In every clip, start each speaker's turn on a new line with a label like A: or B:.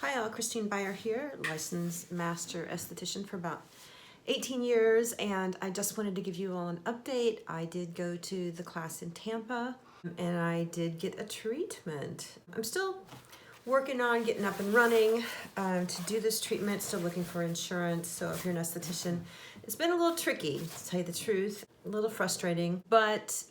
A: Hi all, Christine Byer here, licensed master esthetician for about 18 years, and I just wanted to give you all an update. I did go to the class in Tampa and I did get a treatment. I'm still working on getting up and running to do this treatment, still looking for insurance. So if you're an esthetician, it's been a little tricky, to tell you the truth, a little frustrating, but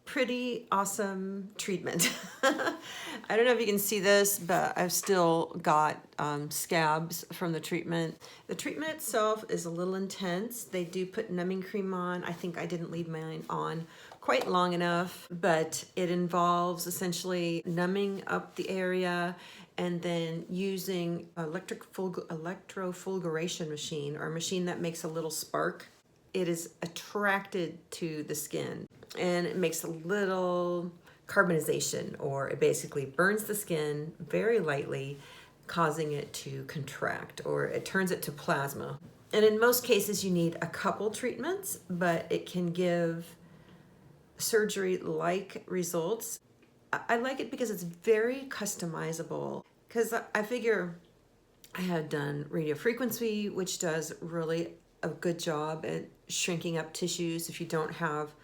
A: pretty awesome treatment. I don't know if you can see this, but I've still got scabs from the treatment. The treatment itself is a little intense. They do put numbing cream on. I think I didn't leave mine on quite long enough, but it involves essentially numbing up the area and then using electrofulguration machine, or a machine that makes a little spark. It is attracted to the skin and it makes a little carbonization, or it basically burns the skin very lightly, causing it to contract, or it turns it to plasma. And in most cases you need a couple treatments, but it can give surgery-like results. I like it because it's very customizable, because I figure I have done radiofrequency, which does really a good job at shrinking up tissues if you don't have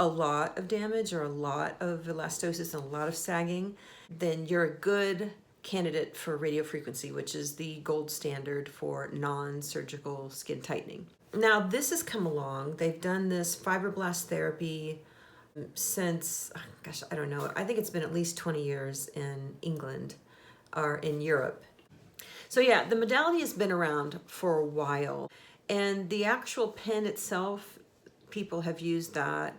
A: a lot of damage or a lot of elastosis and a lot of sagging. Then you're a good candidate for radiofrequency, which is the gold standard for non-surgical skin tightening. Now this has come along. They've done this fibroblast therapy since, gosh, I don't know, I think it's been at least 20 years in England or in Europe. So yeah, the modality has been around for a while, and the actual pen itself, people have used that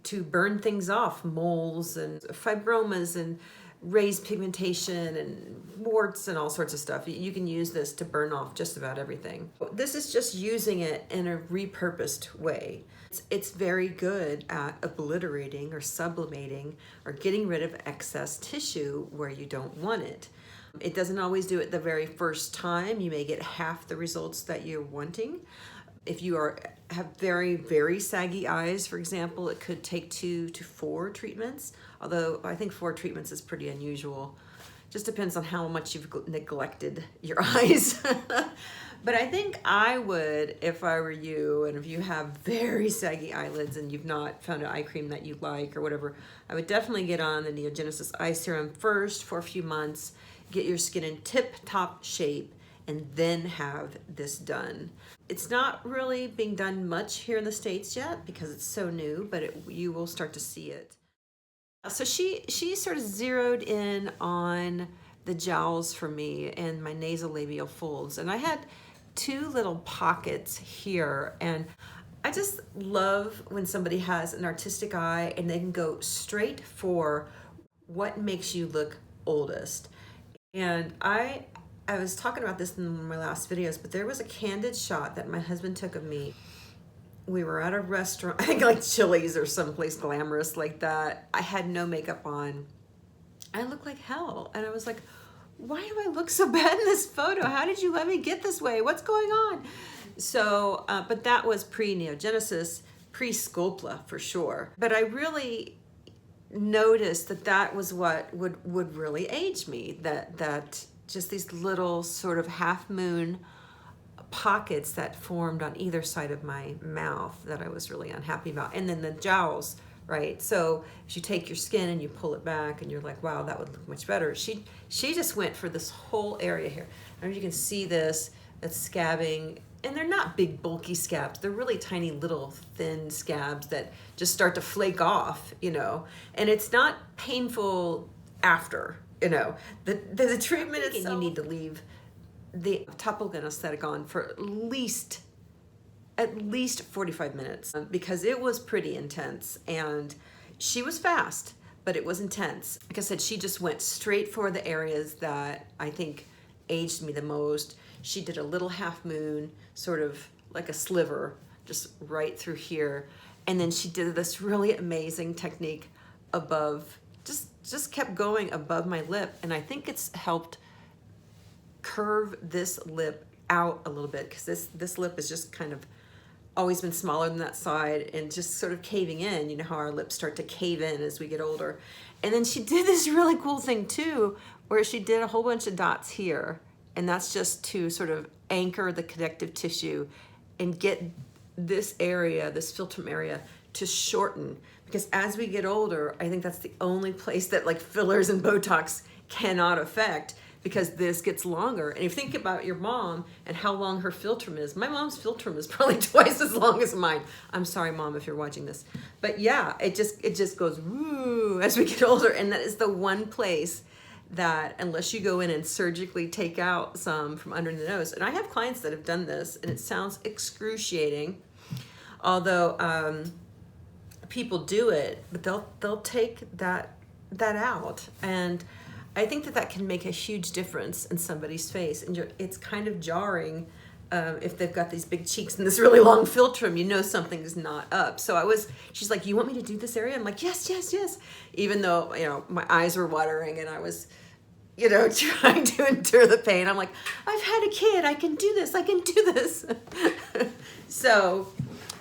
A: to burn things off, moles and fibromas and raised pigmentation and warts and all sorts of stuff. You can use this to burn off just about everything. This is just using it in a repurposed way. It's very good at obliterating or sublimating or getting rid of excess tissue where you don't want it. It doesn't always do it the very first time. You may get half the results that you're wanting. If you have very, very saggy eyes, for example, it could take 2 to 4 treatments, although I think 4 treatments is pretty unusual. Just depends on how much you've neglected your eyes. But I think I would, if I were you, and if you have very saggy eyelids and you've not found an eye cream that you like or whatever, I would definitely get on the Neogenesis Eye Serum first for a few months, get your skin in tip-top shape, and then have this done. It's not really being done much here in the States yet because it's so new, but you will start to see it. So she sort of zeroed in on the jowls for me and my nasolabial folds. And I had 2 little pockets here, and I just love when somebody has an artistic eye and they can go straight for what makes you look oldest. And I was talking about this in one of my last videos, but there was a candid shot that my husband took of me. We were at a restaurant, I think like Chili's or someplace glamorous like that. I had no makeup on. I looked like hell. And I was like, why do I look so bad in this photo? How did you let me get this way? What's going on? So, but that was pre-Neogenesis, pre-Sculpla for sure. But I really noticed that was what would really age me, that just these little sort of half moon pockets that formed on either side of my mouth that I was really unhappy about. And then the jowls, right? So if you take your skin and you pull it back and you're like, wow, that would look much better. She just went for this whole area here. I don't know if you can see this, that's scabbing. And they're not big bulky scabs. They're really tiny little thin scabs that just start to flake off, you know. And it's not painful after. You know, the treatment itself, you need to leave the topical anesthetic on for at least 45 minutes because it was pretty intense. And she was fast, but it was intense. Like I said, she just went straight for the areas that I think aged me the most. She did a little half moon, sort of like a sliver, just right through here. And then she did this really amazing technique above, just kept going above my lip, and I think it's helped curve this lip out a little bit, because this lip has just kind of always been smaller than that side and just sort of caving in. You know how our lips start to cave in as we get older. And then she did this really cool thing too, where she did a whole bunch of dots here And that's just to sort of anchor the connective tissue and get this area, this philtrum area, to shorten. Because as we get older, I think that's the only place that like fillers and Botox cannot affect, because this gets longer. And if you think about your mom and how long her philtrum is, my mom's philtrum is probably twice as long as mine. I'm sorry, Mom, if you're watching this. But yeah, it just goes woo as we get older. And that is the one place that, unless you go in and surgically take out some from under the nose, and I have clients that have done this, and it sounds excruciating, although people do it, but they'll take that out. And I think that can make a huge difference in somebody's face. And it's kind of jarring if they've got these big cheeks and this really long philtrum, you know something's not up. So she's like, you want me to do this area? I'm like, yes, yes, yes. Even though, you know, my eyes were watering and I was, you know, trying to endure the pain. I'm like, I've had a kid, I can do this, I can do this. So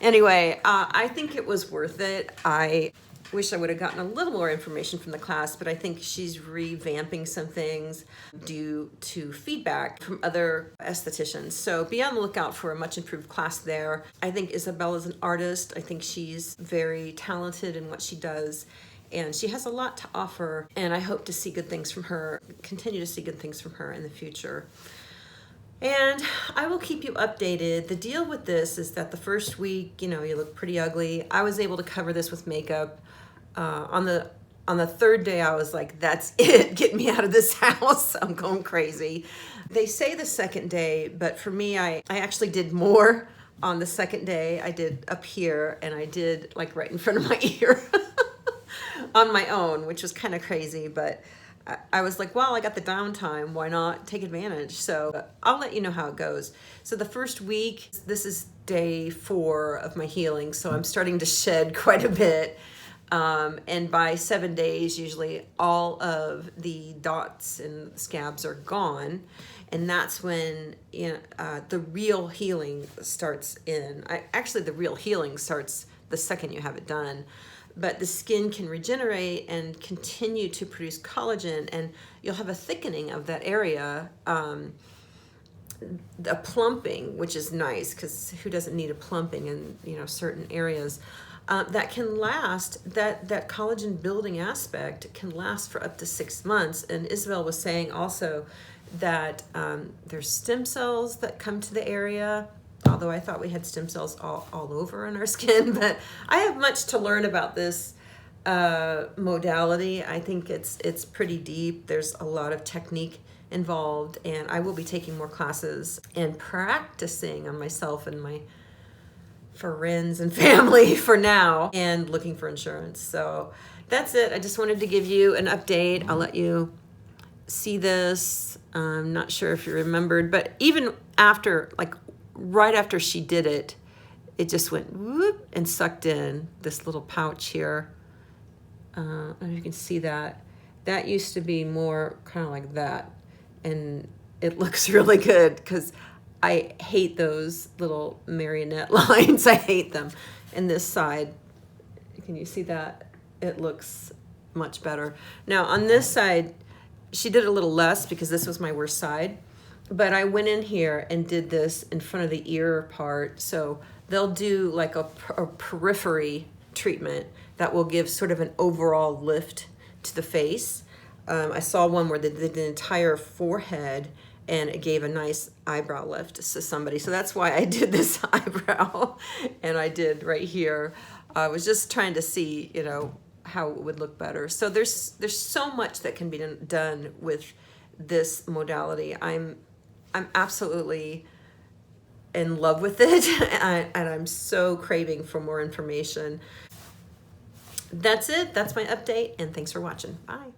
A: anyway, I think it was worth it. I wish I would have gotten a little more information from the class, but I think she's revamping some things due to feedback from other estheticians. So be on the lookout for a much improved class there. I think Isabel is an artist. I think she's very talented in what she does, and she has a lot to offer, and I hope to see good things from her, continue to see good things from her in the future. And I will keep you updated. The deal with this is that the first week, you know, you look pretty ugly. I was able to cover this with makeup. On the third day, I was like, that's it, get me out of this house, I'm going crazy. They say the second day, but for me, I actually did more on the second day. I did up here, and I did like right in front of my ear on my own, which was kind of crazy, but I was like, well, I got the downtime, why not take advantage? So I'll let you know how it goes. So the first week, this is day 4 of my healing, so I'm starting to shed quite a bit. And by 7 days, usually all of the dots and scabs are gone. And that's when, you know, the real healing starts actually, the real healing starts the second you have it done. But the skin can regenerate and continue to produce collagen, and you'll have a thickening of that area, a plumping, which is nice, because who doesn't need a plumping in, you know, certain areas. That can last, that collagen building aspect can last for up to 6 months. And Isabel was saying also that there's stem cells that come to the area, although I thought we had stem cells all over on our skin, but I have much to learn about this modality. I think it's pretty deep. There's a lot of technique involved, and I will be taking more classes and practicing on myself and my friends and family for now, and looking for insurance. So that's it. I just wanted to give you an update. I'll let you see this. I'm not sure if you remembered, but even after, like right after she did it, it just went whoop and sucked in this little pouch here. I don't know if you can see that. That used to be more kind of like that, and it looks really good, because I hate those little marionette lines. I hate them. And this side, can you see that? It looks much better. Now on this side, she did a little less because this was my worst side, but I went in here and did this in front of the ear part. So they'll do like a periphery treatment that will give sort of an overall lift to the face. I saw one where they did the entire forehead, and it gave a nice eyebrow lift to somebody. So that's why I did this eyebrow, and I did right here. I was just trying to see, you know, how it would look better. So there's so much that can be done with this modality. I'm absolutely in love with it, and I'm so craving for more information. That's it. That's my update, and thanks for watching. Bye.